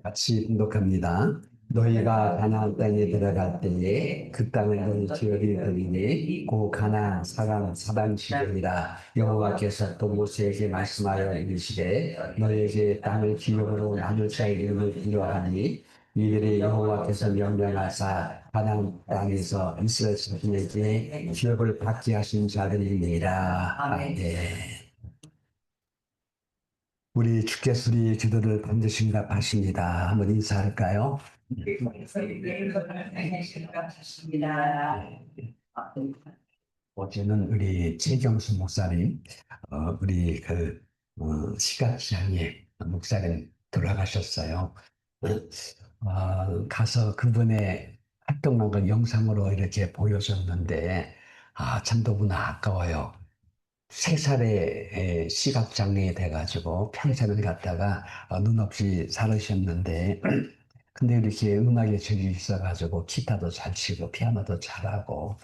같이 봉독합니다. 너희가 가나안 땅에 들어갈 때에 그 땅을 너희 지어리 들이니 고 가나안 사방 지경이라 여호와께서 또 모세에게 말씀하여 이르시되 너희에게 땅을 기업으로 나눌 자의 이름을 이러하니 이들이 여호와께서 명령하사 가나안 땅에서 이스라엘 자손에게 기업을 받게 하신 자들이니라. 아멘. 우리 주께서 우리 기도를 반드시 응답하십니다. 한번 인사할까요? 어제는 우리 최경수 목사님, 우리 시각장애 목사님 돌아가셨어요. 가서 그분의 활동한 걸 영상으로 이렇게 보여줬는데, 참 너무나 아까워요. 3살에 시각장애에 돼가지고 평생을 갖다가 눈 없이 살으셨는데, 근데 이렇게 음악에 적이 있어가지고 기타도 잘 치고 피아노도 잘하고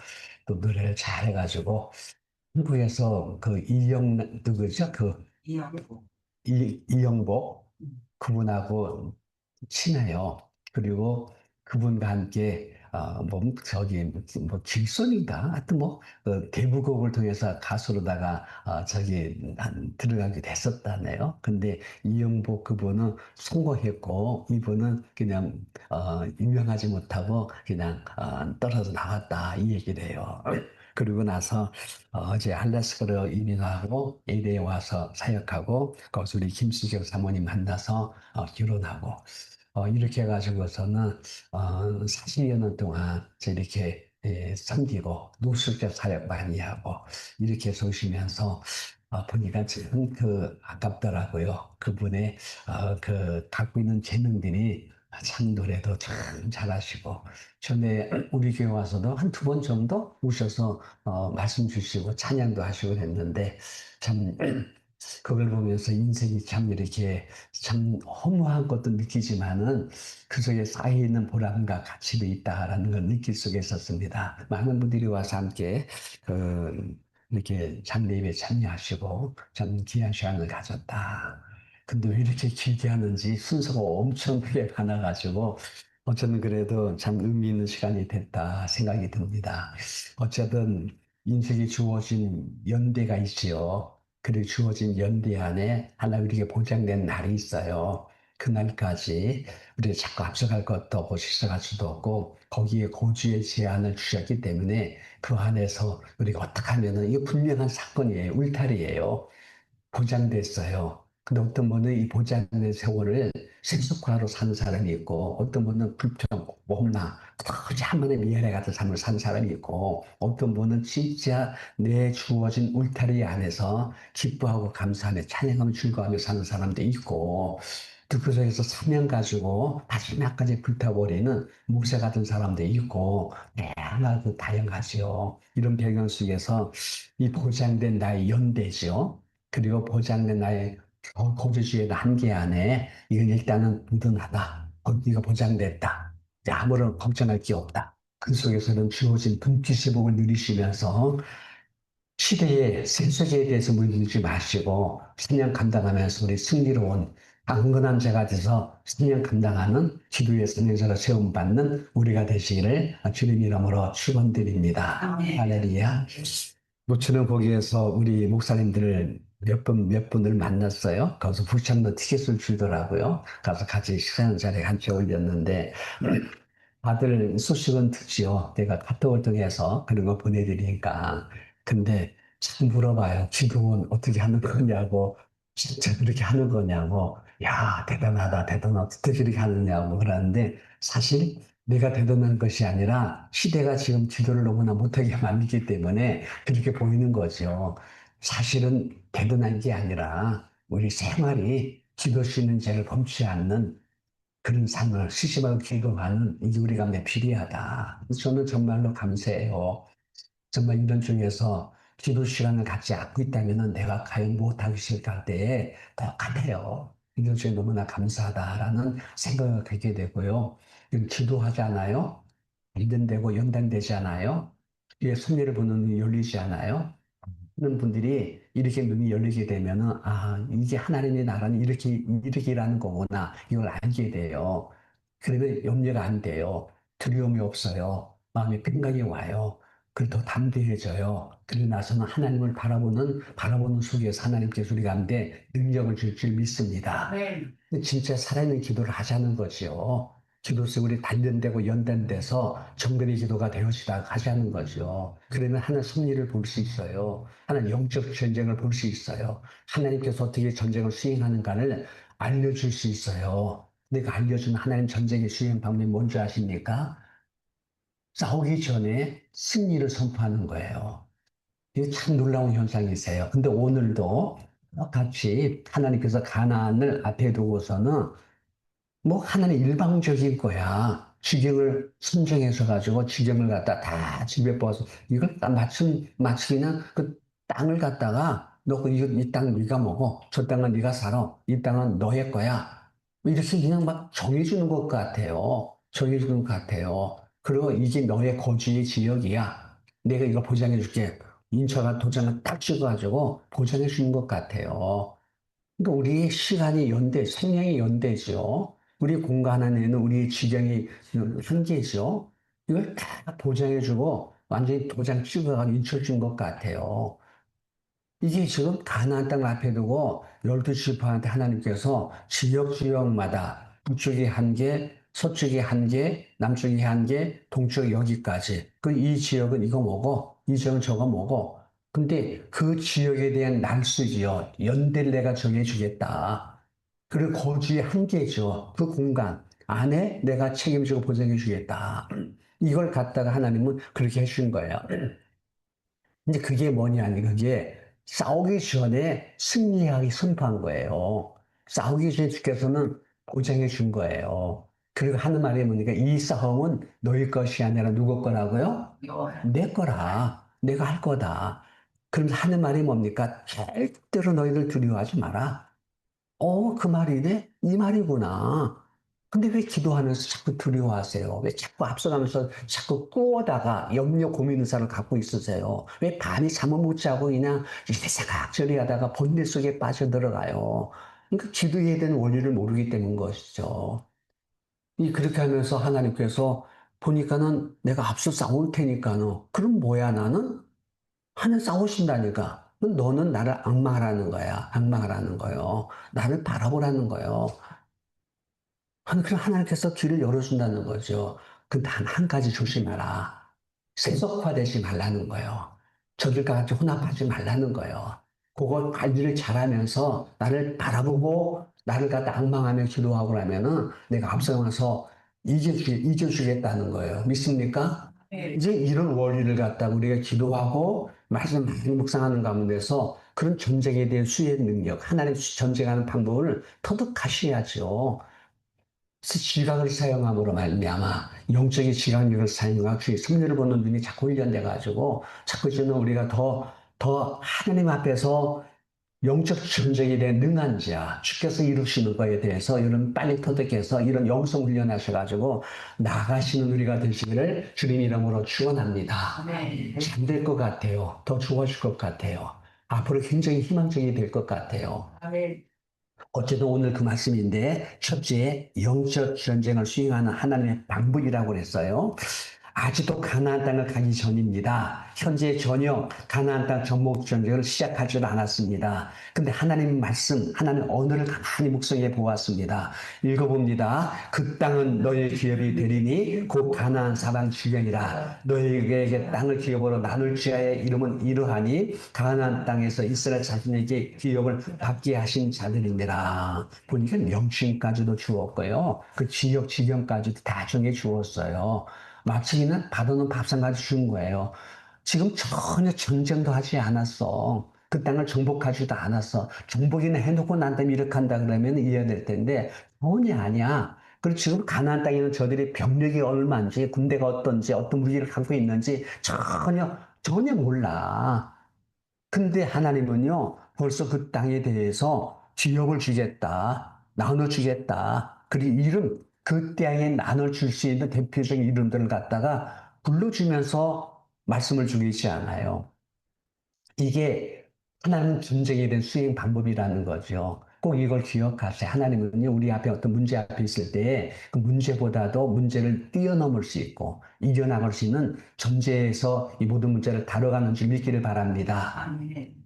또 노래를 잘해가지고 한국에서 그 누구죠? 이영복 그분하고 친해요. 그리고 그분과 함께 뭐 길son인가 하여튼 대부곡을 통해서 가수로다가 들어가게 됐었다네요. 근데 이영복 그분은 성공했고 이분은 그냥 유명하지 못하고 그냥 떨어져 나왔다 이 얘기를 해요. 그리고 나서 어제 알래스카로 이민하고 LA에 와서 사역하고 거기서 우리 김수경 사모님 만나서 결혼하고 이렇게 해가지고서는 40여 년 동안 이렇게 섬기고 노숙자 사역 많이 하고 이렇게 해서 오시면서 보니까 참 아깝더라고요. 그분의 갖고 있는 재능들이 참 노래도 참 잘하시고 전에 우리 교회 와서도 한 2번 정도 오셔서 말씀 주시고 찬양도 하시고 했는데 참 그걸 보면서 인생이 참 이렇게 참 허무한 것도 느끼지만은 그 속에 쌓여있는 보람과 가치도 있다라는 걸 느낄 수가 있었습니다. 많은 분들이 와서 함께 이렇게 장례 예배에 참여하시고 참 귀한 시간을 가졌다. 근데 왜 이렇게 길게 하는지 순서가 엄청 크게 가나가지고 어쩌면 그래도 참 의미 있는 시간이 됐다 생각이 듭니다. 어쨌든 인생이 주어진 연대가 있지요. 그리고 주어진 연대 안에 하나 우리에게 보장된 날이 있어요. 그날까지 우리가 자꾸 앞서갈 것도 없고 실수할 수도 없고 거기에 고주의 제한을 주셨기 때문에 그 안에서 우리가 어떻게 하면은 이게 분명한 사건이에요. 울타리예요. 보장됐어요. 근데 어떤 분은 이 보장된 세월을 생숙화로 사는 사람이 있고, 어떤 분은 불평, 못나, 그저 한 번에 미안해 같은 삶을 사는 사람이 있고, 어떤 분은 진짜 내 주어진 울타리 안에서 기뻐하고 감사하며 찬양하며 즐거워하며 사는 사람도 있고, 또 그 속에서 사명 가지고 마지막까지 불타버리는 목사 같은 사람도 있고, 다양하고 다양하지요. 이런 배경 속에서 이 보장된 나의 연대죠. 그리고 보장된 나의 거주지의 한계 안에 이건 일단은 든든하다. 이거 보장됐다. 이제 아무런 걱정할 게 없다. 그 속에서는 주어진 분깃의 복을 누리시면서 시대의 센서기에 대해서 물들지 마시고 사냥 감당하면서 우리 승리로운 강건한 자가 돼서 사냥 감당하는 기도의 선행자로 세움받는 우리가 되시기를 주님 이름으로 축원드립니다. 할렐루야. 모처럼 거기에서 우리 목사님들을 몇 분을 만났어요. 거기서 부창도 티켓을 주더라고요. 가서 같이 식사하는 자리에 같이 올렸는데, 다들 소식은 듣지요. 내가 카톡을 통해서 그런 거 보내드리니까. 근데 참 물어봐요. 지금은 어떻게 하는 거냐고, 진짜 그렇게 하는 거냐고, 야, 대단하다, 대단하다, 어떻게 그렇게 하느냐고 그러는데, 사실 내가 대단한 것이 아니라 시대가 지금 지도를 너무나 못하게 만들기 때문에 그렇게 보이는 거죠. 사실은 대단한 게 아니라 우리 생활이 지도시 있는 죄를 범치 않는 그런 삶을 시시하고 기도하는 이게 우리 가운데 필요하다. 저는 정말로 감사해요. 정말 이런 중에서 기도 시간을 같이 갖고 있다면 내가 과연 무엇하고 있을까 할 때에 더 같아요. 이런 중에 너무나 감사하다라는 생각을 갖게 되고요. 기도하지 않아요? 일련되고 연단되지 않아요? 뒤에 승리를 보는 눈이 열리지 않아요? 하는 분들이 이렇게 눈이 열리게 되면은, 아, 이게 하나님의 나라는 이렇게 일하는 거구나. 이걸 알게 돼요. 그러면 염려가 안 돼요. 두려움이 없어요. 마음에 평강이 와요. 그리고 더 담대해져요. 그러고 나서는 하나님을 바라보는 속에서 하나님께서 우리 가운데 능력을 줄 줄 믿습니다. 진짜 살아있는 기도를 하자는 거죠. 기도 속에 우리 단련되고 연단돼서 정결의 기도가 되어지다 하자는 거죠. 그러면 하나님 승리를 볼 수 있어요. 하나님 영적 전쟁을 볼 수 있어요. 하나님께서 어떻게 전쟁을 수행하는가를 알려줄 수 있어요. 내가 알려준 하나님 전쟁의 수행 방법이 뭔지 아십니까? 싸우기 전에 승리를 선포하는 거예요. 이게 참 놀라운 현상이세요. 근데 오늘도 같이 하나님께서 가나안을 앞에 두고서는 뭐 하나는 일방적인 거야. 지경을 선정해서 가지고 지경을 갖다 다 집에 뽑아서 이걸 딱 마치 그냥 그 땅을 갖다가 너 이 땅 네가 먹어. 저 땅은 네가 살아. 이 땅은 너의 거야. 뭐 이렇게 그냥 막 정해주는 것 같아요. 정해주는 것 같아요. 그리고 이게 너의 거주의 지역이야. 내가 이거 보장해 줄게. 인처가 도장을 딱 찍어가지고 보장해 주는 것 같아요. 그러니까 우리 시간이 생명이 연대죠. 우리 공간 안에는 우리 지경이 한계죠. 이걸 다 보장해주고 완전히 도장 찍어가지고 인쳐준 것 같아요. 이게 지금 가나안 땅 앞에 두고 12지파한테 하나님께서 지역마다 북쪽이 한 개, 서쪽이 한 개, 남쪽이 한 개, 동쪽 여기까지. 그 이 지역은 이거 뭐고, 이 지역은 저거 뭐고. 근데 그 지역에 대한 날수지요. 연대를 내가 정해주겠다. 그리고 거주의 한계죠. 그 공간 안에 내가 책임지고 보장해주겠다. 이걸 갖다가 하나님은 그렇게 해준 거예요. 이제 그게 뭐냐니, 그게 싸우기 전에 승리하기 선포한 거예요. 싸우기 전에 주께서는 보장해 준 거예요. 그리고 하는 말이 뭐니까 이 싸움은 너희 것이 아니라 누구 거라고요? 내 거라. 내가 할 거다. 그럼 하는 말이 뭡니까? 절대로 너희들 두려워하지 마라. 그 말이네? 이 말이구나. 근데 왜 기도하면서 자꾸 두려워하세요? 왜 자꾸 앞서가면서 자꾸 꾸어다가 염려 고민 의사를 갖고 있으세요? 왜 밤에 잠을 못 자고 그냥 이래 생각저래 하다가 본질 속에 빠져들어가요? 그러니까 기도해야 되는 원리를 모르기 때문인 것이죠. 그렇게 하면서 하나님께서 보니까는 내가 앞서 싸울 테니까는 그럼 뭐야 나는? 하늘 싸우신다니까. 너는 나를 악마하라는 거야. 악마하라는 거요. 나를 바라보라는 거요. 그럼 하나님께서 길을 열어준다는 거죠. 그 단 한 가지 조심해라. 세속화되지 말라는 거예요. 저들과 같이 혼합하지 말라는 거예요. 그걸 관리를 잘하면서 나를 바라보고 나를 갖다 악망하며 기도하고 나면은 내가 앞서가서 이겨주겠다는 거예요. 믿습니까? 네. 이제 이런 원리를 갖다가 우리가 기도하고 말씀 많이 묵상하는 가운데서 그런 전쟁에 대한 수행 능력, 하나님 전쟁하는 방법을 터득하셔야죠. 지각을 사용함으로 말미암아 영적인 지각력을 사용하고 주의 성령을 보는 눈이 자꾸 훈련돼 가지고 자꾸 저는 우리가 더 하나님 앞에서 영적 전쟁에 대한 능한 자, 주께서 이루시는 거에 대해서 이런 빨리 터득해서 이런 영성 훈련하셔 가지고 나가시는 우리가 되시기를 주님 이름으로 축원합니다. 잘 될 것 같아요. 더 좋아질 것 같아요. 앞으로 굉장히 희망적이 될 것 같아요. 어쨌든 오늘 그 말씀인데, 첫째, 영적 전쟁을 수행하는 하나님의 방법이라고 그랬어요. 아직도 가나안 땅을 가기 전입니다. 현재 전혀 가나안 땅 정복 전쟁을 시작하지도 않았습니다. 근데 하나님 말씀, 하나님 언어를 가만히 묵상해 보았습니다. 읽어봅니다. 그 땅은 너의 기업이 되리니 곧 가나안 사방 주변이라. 너희에게 땅을 기업으로 나눌 지하의 이름은 이러하니 가나안 땅에서 이스라엘 자신에게 기업을 받게 하신 자들입니다. 보니까 명칭까지도 주었고요. 그 지역 지경까지도 다 정해 주었어요. 마치기는 받아놓은 밥상까지 준 거예요. 지금 전혀 전쟁도 하지 않았어. 그 땅을 정복하지도 않았어. 정복이나 해놓고 난 다음에 이렇게 한다 그러면 이해될 텐데 전혀 아니야. 그리고 지금 가나안 땅에 있는 저들이 병력이 얼마인지, 군대가 어떤지, 어떤 무기를 갖고 있는지 전혀 몰라. 근데 하나님은요, 벌써 그 땅에 대해서 기업을 주겠다, 나눠주겠다. 그리고 그 땅에 나눠줄 수 있는 대표적인 이름들을 갖다가 불러주면서 말씀을 주고 있지 않아요. 이게 하나님 전쟁에 대한 수행 방법이라는 거죠. 꼭 이걸 기억하세요. 하나님은요, 우리 앞에 어떤 문제 앞에 있을 때 그 문제보다도 문제를 뛰어넘을 수 있고 이겨나갈 수 있는 전제에서 이 모든 문제를 다뤄가는 줄 믿기를 바랍니다.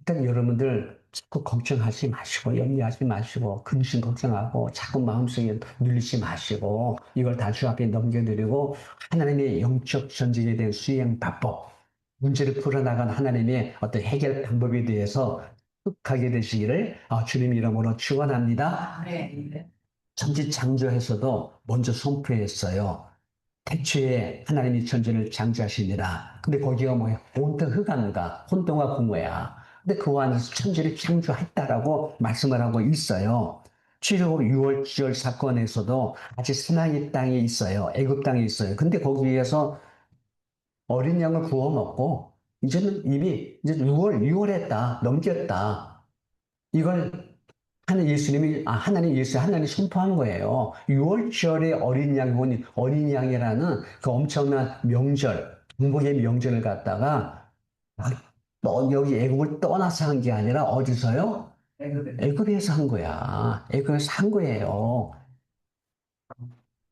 그러니까 여러분들 자꾸 걱정하지 마시고 염려하지 마시고 근심 걱정하고 자꾸 마음속에 눌리지 마시고 이걸 다 주 앞에 넘겨드리고 하나님의 영적 전쟁에 대한 수행 방법 문제를 풀어나간 하나님의 어떤 해결 방법에 대해서 흡하게 되시기를 주님 이름으로 축원합니다. 네. 천지창조에서도 먼저 선포했어요. 태초에 하나님이 천지를 창조하시니라. 근데 거기가 뭐야? 온통 흑암과 혼돈과 공허야. 근데 그 안에서 천지를 창조했다라고 말씀을 하고 있어요. 취로 6월 사건에서도 아직 스나이 땅에 있어요. 애굽 땅에 있어요. 근데 거기에서 어린 양을 구워 먹고 이제는 이미 이제 6월 했다. 넘겼다. 이걸 하나님 예수 하나님 선포한 거예요. 6월절에 어린 양, 어린 양이라는 그 엄청난 명절, 중복의 명절을 갖다가 여기 애국을 떠나서 한 게 아니라 어디서요? 애굽에서 한 거야. 애굽에서 한 거예요.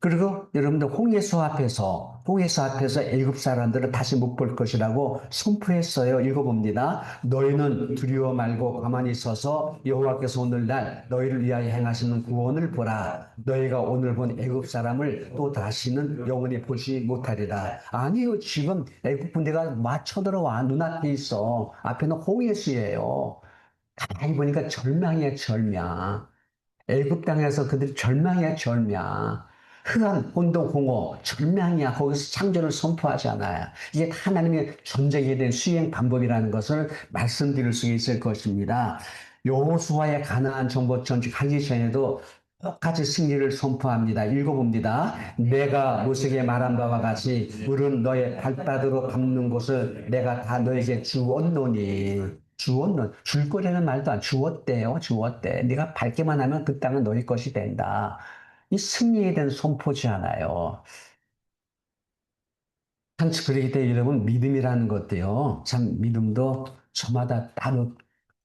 그리고 여러분들 홍해수 앞에서 애굽 사람들은 다시 못 볼 것이라고 선포했어요. 읽어봅니다. 너희는 두려워 말고 가만히 서서 여호와께서 오늘날 너희를 위하여 행하시는 구원을 보라. 너희가 오늘 본 애굽 사람을 또 다시는 영원히 보지 못하리라. 아니요, 지금 애굽 군대가 막 쳐들어와 눈앞에 있어. 앞에는 홍해수예요. 가만히 보니까 절망이야, 절망. 애굽 땅에서 그들이 절망이야, 절망. 흑암, 혼돈, 공허, 절망이야. 거기서 창조를 선포하잖아요. 이게 하나님의 전쟁에 대한 수행 방법이라는 것을 말씀드릴 수 있을 것입니다. 여호수아의 가나안 정복 전직하기 전에도 똑같이 승리를 선포합니다. 읽어봅니다. 내가 모세에게 말한 바와 같이 물은 너의 발바닥으로 밟는 곳을 내가 다 너에게 주었노니. 줄 거라는 말도 안 주었대요. 주었대. 네가 밟기만 하면 그 땅은 너희 것이 된다. 이 승리에 대한 선포잖아요. 참, 그러기 때문에 여러분, 믿음이라는 것도요, 참, 믿음도 저마다 따로,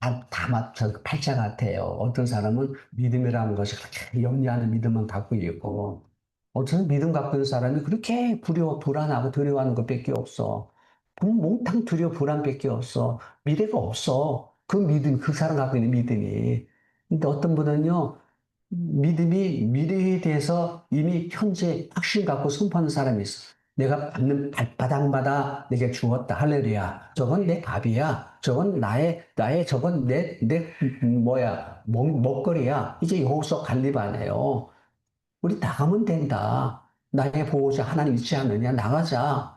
다 맞춰, 팔자 같아요. 어떤 사람은 믿음이라는 것이 그렇게 영리하는 믿음만 갖고 있고, 어떤 믿음 갖고 있는 사람이 그렇게 불안하고 두려워하는 것밖에 없어. 몽탕 두려워, 불안밖에 없어. 미래가 없어. 그 믿음, 그 사람 갖고 있는 믿음이. 근데 어떤 분은요, 믿음이 미래에 대해서 이미 현재 확신 갖고 선포하는 사람이 있어. 내가 밟는 발바닥마다 내게 주었다. 할렐루야. 저건 내 밥이야. 저건 저건 먹거리야. 이게 여호수아 관리반이에요. 우리 나가면 된다. 나의 보호자 하나님 있지 않느냐? 나가자.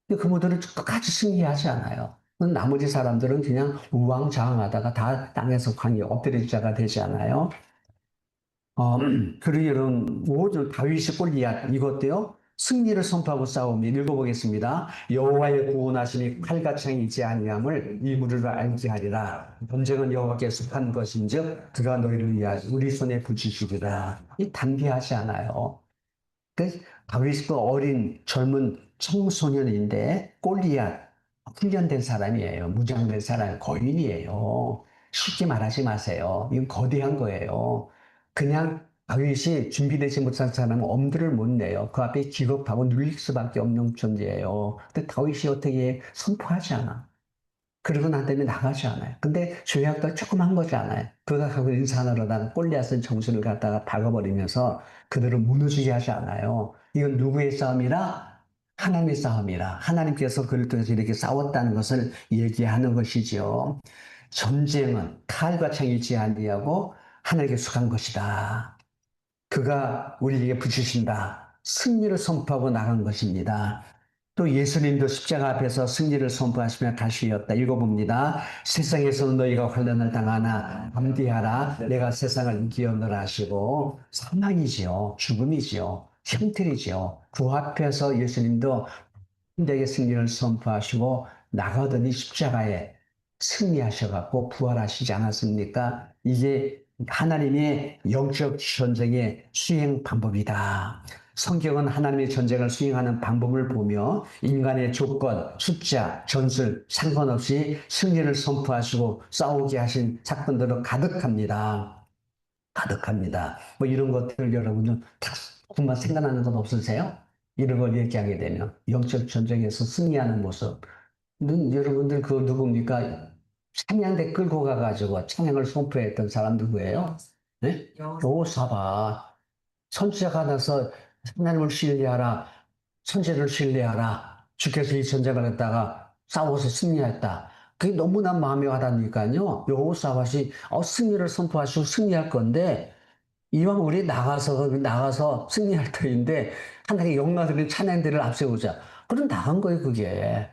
근데 그분들은 끝까지 승리하지 않아요. 나머지 사람들은 그냥 우왕좌왕하다가 다 땅에서 광에 엎드릴 자가 되지 않아요. 그리고 이런 모든 다윗이 골리앗 이것도요. 승리를 선포하고 싸움이 읽어보겠습니다. 여호와의 구원하심이 칼같이 있지 아니함을 이 무리로 알게 하리라. 전쟁은 여호와께 속한 것인즉 그가 너희를 위하여 우리 손에 붙이시리라. 이 단비하지 않아요. 그 다윗도 어린 젊은 청소년인데 골리앗 훈련된 사람이에요. 무장된 사람 거인이에요. 쉽게 말하지 마세요. 이건 거대한 거예요. 그냥 다윗이 준비되지 못한 사람은 엄두를 못 내요. 그 앞에 기겁하고 눌릴 수밖에 없는 존재예요. 근데 다윗이 어떻게 선포하지 않아. 그러고 난 다음에 나가지 않아요. 근데 조약도 조그만 거지 않아요. 그가 하고 인산으로다가 골리앗은 정신을 갖다가 박아버리면서 그들을 무너지게 하지 않아요. 이건 누구의 싸움이라? 하나님의 싸움이라. 하나님께서 그를 통해서 이렇게 싸웠다는 것을 얘기하는 것이지요. 전쟁은 칼과 창이지 아니하고 하늘에게 속한 것이다. 그가 우리에게 붙이신다. 승리를 선포하고 나간 것입니다. 또 예수님도 십자가 앞에서 승리를 선포하시며 가시었다. 읽어봅니다. 세상에서는 너희가 환난을 당하나 담대하라. 내가 세상을 이기었노라 하시고 사망이지요. 죽음이지요. 형틀이지요. 그 앞에서 예수님도 힘들게 승리를 선포하시고 나가더니 십자가에 승리하셔갖고 부활하시지 않았습니까? 이게 하나님의 영적 전쟁의 수행 방법이다. 성경은 하나님의 전쟁을 수행하는 방법을 보며 인간의 조건, 숫자, 전술 상관없이 승리를 선포하시고 싸우게 하신 사건들로 가득합니다. 가득합니다. 뭐 이런 것들 여러분은 다 정말 생각나는 건 없으세요? 이런 걸 얘기하게 되면 영적 전쟁에서 승리하는 모습. 여러분들 그 누굽니까? 찬양대 끌고 가가지고 찬양을 선포했던 사람 누구예요? 네? 여호사밧. 선지자가 나서 하나님을 신뢰하라. 선지를 신뢰하라. 주께서 이 전쟁을 했다가 싸워서 승리했다. 그게 너무나 마음에 와닿으니까요. 여호사밧이 승리를 선포하시고 승리할 건데 이왕 우리 나가서 승리할 터인데 하나님의 영광스러운 찬양들을 앞세우자. 그럼 나간 거예요, 그게.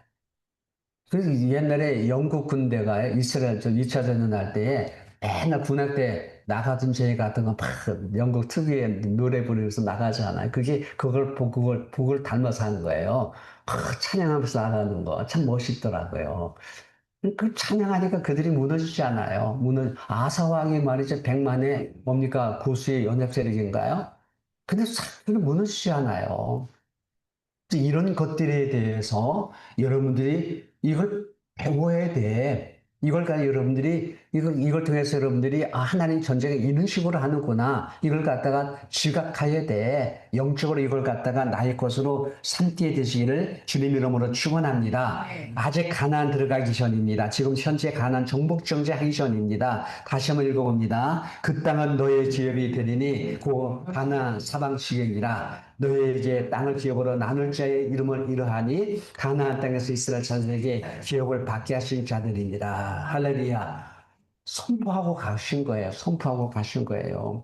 그래서 옛날에 영국 군대가 이스라엘 저 2차 대전 할 때에 맨날 군악 때 나가던 제 같은 거 막 영국 특유의 노래 부르면서 나가잖아요. 그걸 닮아서 하는 거예요. 막 찬양하면서 나가는 거 참 멋있더라고요. 그 찬양하니까 그들이 무너지지 않아요. 아사왕이 말이죠. 백만의 뭡니까? 고수의 연합 세력인가요? 근데 사실은 무너지지 않아요. 이런 것들에 대해서 여러분들이 이걸 배워야 돼. 이걸 통해서 여러분들이, 하나님 전쟁을 이런 식으로 하는구나. 이걸 갖다가 지각해야 돼. 영적으로 이걸 갖다가 나의 것으로 삼게 되시기를 주님 이름으로 축원합니다. 네. 아직 가나안 들어가기 전입니다. 지금 현재 가나안 정복 정죄하기 전입니다. 다시 한번 읽어봅니다. 그 땅은 너의 기업이 되리니 곧 가나안 사방 지경이라. 너희에게 땅을 기업으로 나눌 자의 이름을 이러하니 가나안 땅에서 이스라엘 자손에게 기업을 받게 하신 자들이니라. 할렐루야. 선포하고 가신 거예요. 선포하고 가신 거예요.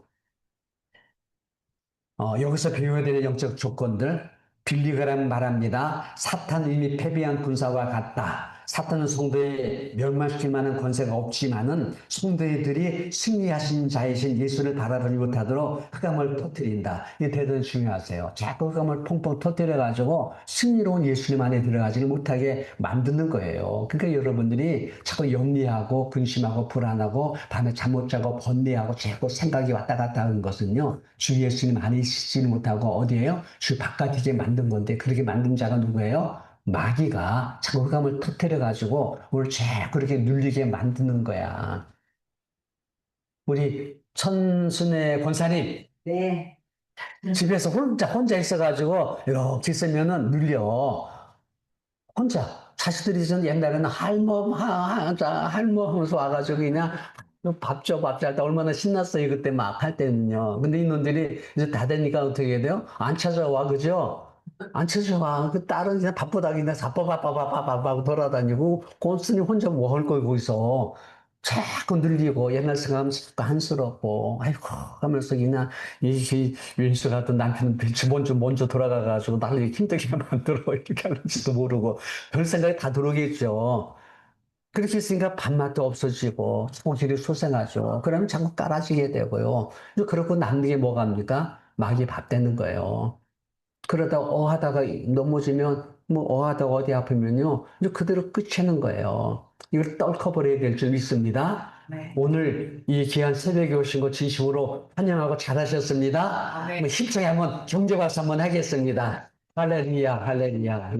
여기서 배워야 되는 영적 조건들, 빌리그란 말합니다. 사탄 이미 패배한 군사와 같다. 사탄은 성도에 멸망시킬 만한 권세가 없지만은 성도들이 승리하신 자이신 예수를 바라보지 못하도록 흑암을 터뜨린다. 이게 대단히 중요하세요. 자꾸 흑암을 펑펑 터뜨려가지고 승리로운 예수님 안에 들어가지 못하게 만드는 거예요. 그러니까 여러분들이 자꾸 염려하고 근심하고 불안하고 밤에 잠 못 자고 번뇌하고 자꾸 생각이 왔다 갔다 하는 것은요. 주 예수님 안에 있지는 못하고 어디에요? 주 바깥이게 만든 건데 그렇게 만든 자가 누구예요? 마귀가 자꾸 흑암을 터뜨려가지고 우리를 자꾸 그렇게 눌리게 만드는 거야. 우리 천순의 권사님 네. 집에서 혼자 있어가지고 이렇게 있으면은 눌려. 혼자. 자식들이 전 옛날에는 할머 하면서 와가지고 그냥 밥 잘 때 얼마나 신났어요. 그때 막 할 때는요. 근데 이놈들이 이제 다 되니까 어떻게 해야 돼요? 안 찾아와, 그죠? 안 찾아와. 그 딸은 그냥 바쁘다 그냥 바빠바빠바빠바빠 돌아다니고 꼼순이 혼자 뭐 할 거고 있어. 자꾸 늘리고 옛날 생각하면 자꾸 한스럽고 아이고 하면서 그냥 이 윤수 같은 남편은 먼저 돌아가가지고 나를 힘들게 만들어 이렇게 하는지도 모르고 별 생각이 다 들어오겠죠. 그렇게 있으니까 밥맛도 없어지고 성질이 솟아나죠. 그러면 자꾸 깔아지게 되고요. 그렇고 남는 게 뭐가 합니까? 막이 밥 되는 거예요. 그러다 하다가 넘어지면 뭐 하다가 어디 아프면요. 이제 그대로 끝이는 거예요. 이걸 떨커버려야 될 줄 믿습니다. 네. 오늘 이 귀한 새벽에 오신 거 진심으로 환영하고 잘하셨습니다. 네. 뭐 힘차게 한번 경제박수 한번 하겠습니다. 할렐루야, 할렐루야.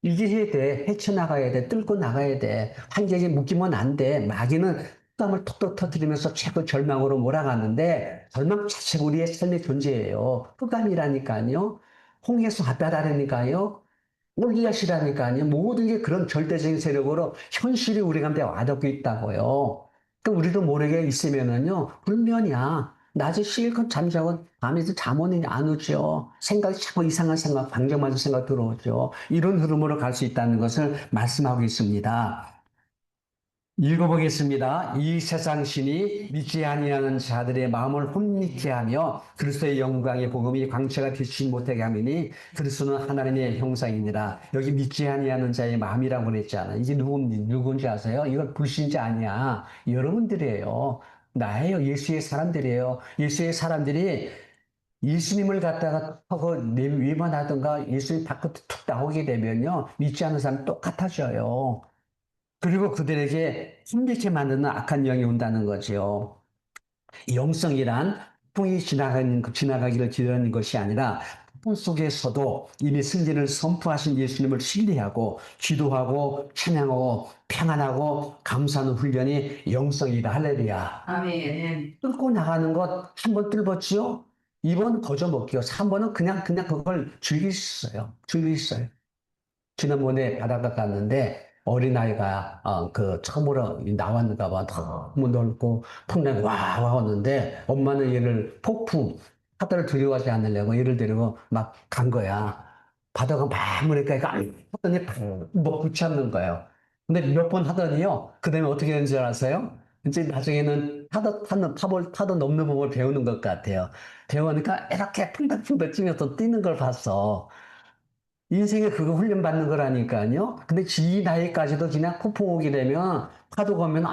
이겨야 돼. 헤쳐나가야 돼. 뚫고 나가야 돼. 환경에 묶이면 안 돼. 마귀는 땀을 톡톡 터뜨리면서 자꾸 절망으로 몰아가는데 절망 자체가 우리의 삶의 존재예요. 흑암이라니까요. 홍해수 앞바다라니까요. 올리앗이라니까요. 모든 게 그런 절대적인 세력으로 현실이 우리 가운데 와닿고 있다고요. 그러니까 우리도 모르게 있으면은요. 불면이야. 낮에 실컷 잠자고 밤에도 잠이 안 오죠. 생각이 자꾸 이상한 생각, 방정맞은 생각 들어오죠. 이런 흐름으로 갈 수 있다는 것을 말씀하고 있습니다. 읽어보겠습니다. 이 세상 신이 믿지 아니하는 자들의 마음을 혼미케 하며 그리스도의 영광의 복음이 광채가 비치지 못하게 하느니 그리스도는 하나님의 형상이니라. 여기 믿지 아니하는 자의 마음이라고 그랬잖아. 이게 누군지 아세요? 이건 불신자 아니야. 여러분들이에요. 나예요. 예수의 사람들이에요. 예수의 사람들이 예수님을 갖다가 하고 위반하든가 예수님 밖으로 툭 나오게 되면요. 믿지 않는 사람 똑같아져요. 그리고 그들에게 힘들게 만드는 악한 영이 온다는 거죠. 영성이란 풍이 지나가기를 기다리는 것이 아니라 바쁜 속에서도 이미 승리를 선포하신 예수님을 신뢰하고 기도하고 찬양하고 평안하고 감사하는 훈련이 영성이다. 할렐루야. 아멘. 뚫고 나가는 것 한 번 뚫었지요? 2번 거저 먹기요. 3번은 그냥 그걸 즐길 수 있어요. 즐길 수 있어요. 지난번에 바닷가 갔는데 어린아이가 그 처음으로 나왔는가 봐. 너무 넓고 풍랑이 와 왔는데 엄마는 얘를 폭풍 하다를 두려워하지 않으려고 얘를 데리고 막 간 거야. 바다가 막 무니까 얘가 하더니 뭐 붙잡는 거예요. 근데 몇 번 하더니요. 그 다음에 어떻게 되는 줄 아세요? 이제 나중에는 파도 넘는 법을 배우는 것 같아요. 배우니까 이렇게 풍닥풍닥 뛰면서 뛰는 걸 봤어. 인생에 그거 훈련받는 거라니까요. 근데 지 나이까지도 그냥 폭풍 오게 되면 파도 가면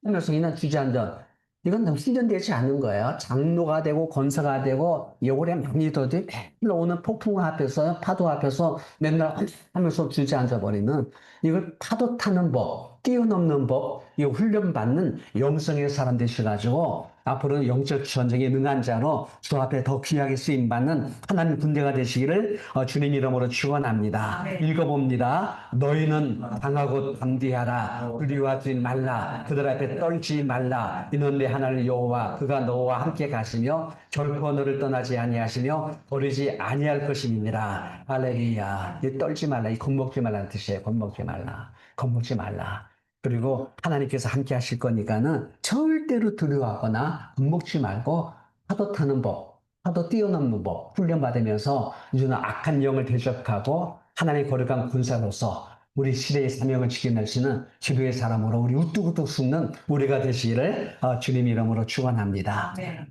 하면서 그냥 주저앉아. 이건 너무 훈련되지 않은 거예요. 장로가 되고 권사가 되고 요울에 많이 더디 맨날 오는 폭풍 앞에서 파도 앞에서 맨날 하면서 주저앉아 버리는 이걸 파도 타는 법, 뛰어넘는 법, 이 훈련받는 영성의 사람 되셔가지고 앞으로는 영적 전쟁에 능한 자로 주 앞에 더 귀하게 쓰임받는 하나님 군대가 되시기를 주님 이름으로 축원합니다. 읽어봅니다. 너희는 강하고 담대하라. 두려워하지 말라. 그들 앞에 떨지 말라. 이는 내 하나님 여호와 그가 너와 함께 가시며 결코 너를 떠나지 아니하시며 버리지 아니할 것임이니라. 할렐루야. 이 떨지 말라. 이 겁먹지 말라는 뜻이에요. 겁먹지 말라. 겁먹지 말라. 그리고 하나님께서 함께 하실 거니까는 절대로 두려워하거나 겁먹지 말고 파도 타는 법, 파도 뛰어넘는 법 훈련받으면서 이제는 악한 영을 대적하고 하나님의 거룩한 군사로서 우리 시대의 사명을 지켜낼 수 있는 기도의 사람으로 우리 우뚝우뚝 숨는 우리가 되시기를 주님 이름으로 축원합니다. 네.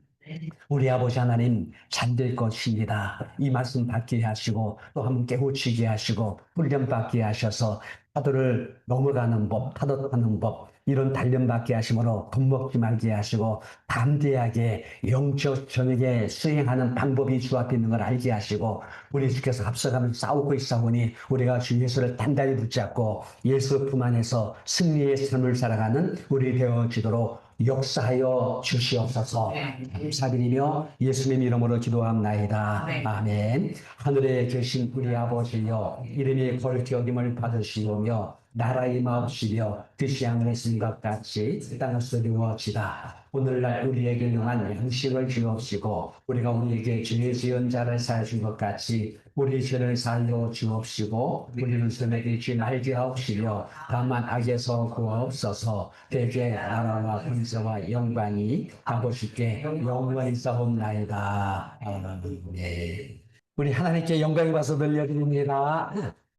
우리 아버지 하나님 잠들 것입니다. 이 말씀 받게 하시고 또 한번 깨우치게 하시고 훈련받게 하셔서 파도를 넘어가는 법, 파도 타는 법 이런 단련받게 하심으로 겁먹지 말게 하시고 담대하게 영적 전역에 수행하는 방법이 주 앞에 있는 걸 알게 하시고 우리 주께서 앞서가면서 싸우고 있사오니 우리가 주 예수를 단단히 붙잡고 예수 품 안에서 승리의 삶을 살아가는 우리 되어지도록 역사하여 주시옵소서. 감사드리며 예수님 이름으로 기도합나이다. 아멘. 하늘에 계신 우리 아버지여 이름이 거룩히 여김을 받으시오며 나라의 마옵시며 뜻이 하늘에 있는 것 같이 땅에서 이루어지다. 오늘날 우리에게 능한 양식을 주옵시고 우리가 우리에게 죄 지은 자를 사해준 것 같이 우리 죄를 사하여 주옵시고 우리는 스매기 죄 알게 하옵시며 다만 악에서 구하옵소서. 대개 나라와 권세와 영광이 아버지께 영원히 싸움나이다. 아멘. 우리 하나님께 영광이 와서 들려드립니다.